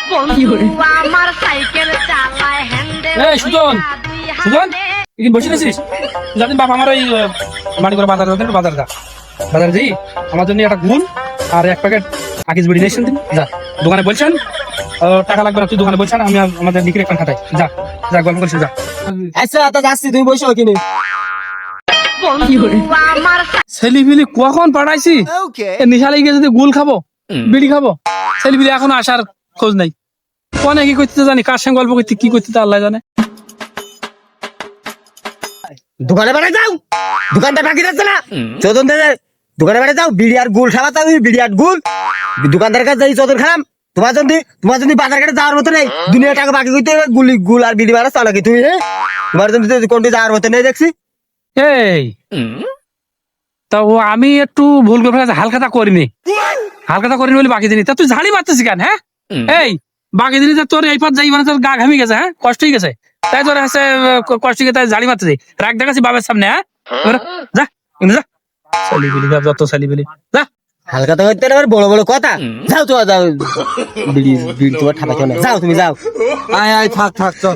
আমার সাইকেল চালায় হ্যান্ডেল এই সুজন সুজন এদিন বসে আছিস যাদিন বাপ আমার ওই মাটি করে বাজার বাজার যাই আমার জন্য একটা গুল আর এক প্যাকেট আকিস বিড়ি নিয়ে এসেছেন যা দোকানে বলছেন টাকা লাগবে না তুই দোকানে বলছেন আমি আমাদের বিক্রি একটা খাটাই যা যা গল্প করছি যা আচ্ছা তো যাচ্ছি তুমি বসো কিনে আমার ছেলিপিলি কখন পাঠাইছি নিশা লেগে যদি গুল খাবো বিড়ি খাবো ছেলিপিলি এখনো আসার খোঁজ নাই কোনে কি করতে জানি কার সঙ্গে গল্প করতে কি করতে আল্লাহ জানে দোকানে বেড়ে যাও দোকানটা বাকি যাচ্ছে না চোদন দে দোকানে বেড়ে যাও বিড়ি আর গুল খাওয়া তুমি বিড়ি আর গুল দোকানদার কাছে যাই চোদন খাম তোমার যদি বাজার ঘাটে যাওয়ার মতো নেই দুনিয়া টাকা বাকি করতে হবে গুল আর বিড়ি মারা চালাকি তুমি তোমার জন্য কোনটি যাওয়ার মতো নেই দেখছি এই তা ও আমি একটু ভুল করে ফেলেছি হালখাতা করিনি বলে বাকি দিনি তা তুই ঝাড়ি মারতেছি কেন হ্যাঁ এই বাকি দিনি তোর এই পথ যাই মানে তোর গা ঘামি গেছে হ্যাঁ কষ্ট হয়ে গেছে তাই তোর হচ্ছে কষ্ট হয়ে তাই ঝাড়ি মারতেছি রাগ দেখাচ্ছি বাবার সামনে হ্যাঁ যা যা ছেলিবিলি যত ছেলিবিলি যা হালকা তো হইতে আবার বড় বড় কথা যাও তো যাও বিড়ি তোমার ঠাপা কেন যাও তুমি যাও আয় আয় থাক চল